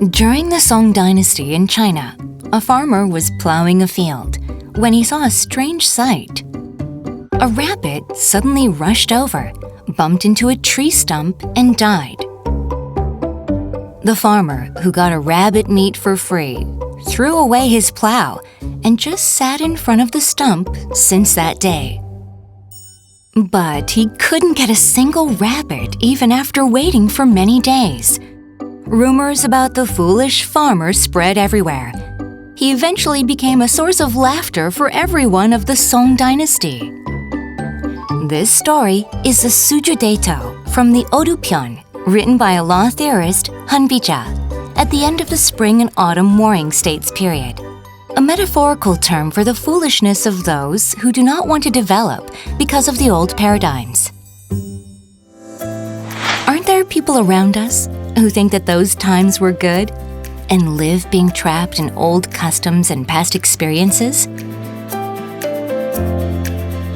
During the Song Dynasty in China, a farmer was plowing a field when he saw a strange sight. A rabbit suddenly rushed over, bumped into a tree stump, and died. The farmer, who got a rabbit meat for free, threw away his plow and just sat in front of the stump since that day. But he couldn't get a single rabbit even after waiting for many days. Rumors about the foolish farmer spread everywhere. He eventually became a source of laughter for everyone of the Song Dynasty. This story is the Sujudaito from the Odupyeon, written by a law theorist, Hunbija, at the end of the spring and autumn warring states period, a metaphorical term for the foolishness of those who do not want to develop because of the old paradigms. Aren't there people around us who think that those times were good and live being trapped in old customs and past experiences?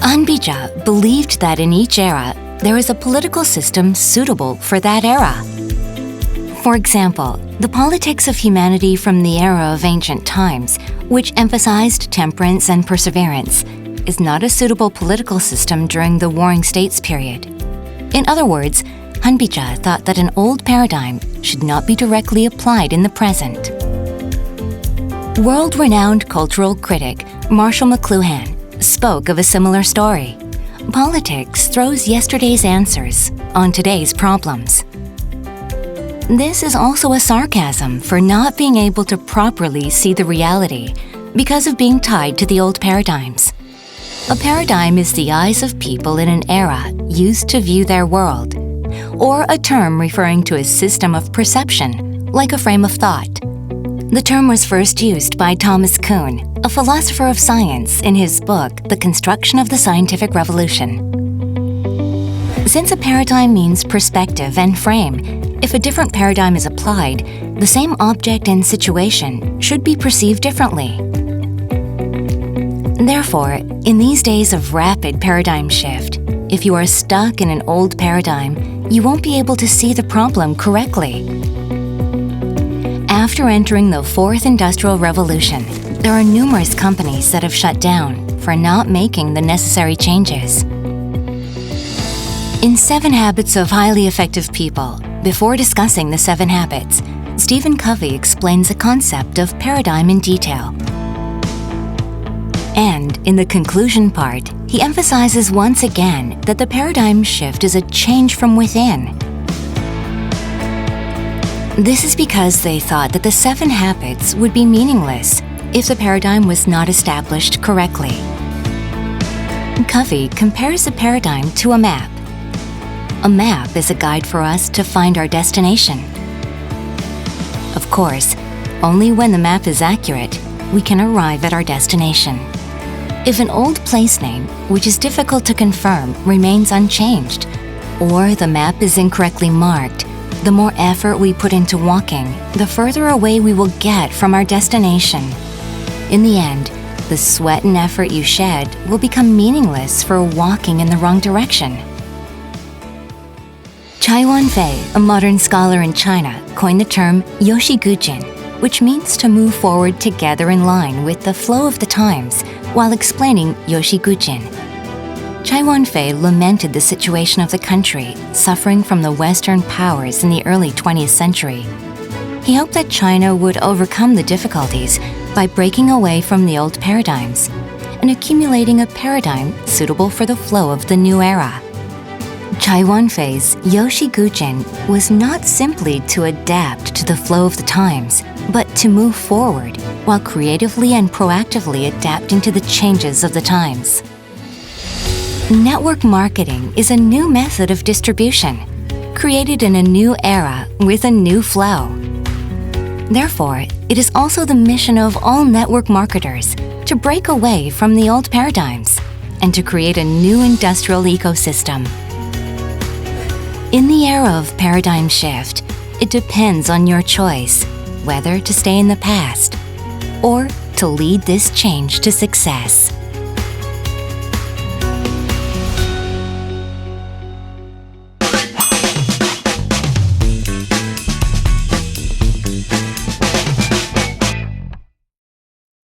Hunbija believed that in each era, there is a political system suitable for that era. For example, the politics of humanity from the era of ancient times, which emphasized temperance and perseverance, is not a suitable political system during the Warring States period. In other words, Hunbija thought that an old paradigm should not be directly applied in the present. World-renowned cultural critic Marshall McLuhan spoke of a similar story. Politics throws yesterday's answers on today's problems. This is also a sarcasm for not being able to properly see the reality because of being tied to the old paradigms. A paradigm is the eyes of people in an era used to view their world, or a term referring to a system of perception, like a frame of thought. The term was first used by Thomas Kuhn, a philosopher of science, in his book, The Construction of the Scientific Revolution. Since a paradigm means perspective and frame, if a different paradigm is applied, the same object and situation should be perceived differently. Therefore, in these days of rapid paradigm shift, if you are stuck in an old paradigm, you won't be able to see the problem correctly. After entering the Fourth Industrial Revolution, there are numerous companies that have shut down for not making the necessary changes. In 7 Habits of Highly Effective People, before discussing the 7 habits, Stephen Covey explains the concept of paradigm in detail. And in the conclusion part, he emphasizes once again that the paradigm shift is a change from within. This is because they thought that the 7 habits would be meaningless if the paradigm was not established correctly. Covey compares the paradigm to a map. A map is a guide for us to find our destination. Of course, only when the map is accurate, we can arrive at our destination. If an old place name, which is difficult to confirm, remains unchanged, or the map is incorrectly marked, the more effort we put into walking, the further away we will get from our destination. In the end, the sweat and effort you shed will become meaningless for walking in the wrong direction. Chai Wan-fei, a modern scholar in China, coined the term yoshigujin, which means to move forward together in line with the flow of the times, while explaining yoshigujin. Chai Wan-fei lamented the situation of the country suffering from the Western powers in the early 20th century. He hoped that China would overcome the difficulties by breaking away from the old paradigms and accumulating a paradigm suitable for the flow of the new era. Chai Wan-fei's yoshigujin was not simply to adapt to the flow of the times, but to move forward while creatively and proactively adapting to the changes of the times. Network marketing is a new method of distribution, created in a new era with a new flow. Therefore, it is also the mission of all network marketers to break away from the old paradigms and to create a new industrial ecosystem. In the era of paradigm shift, it depends on your choice whether to stay in the past or to lead this change to success.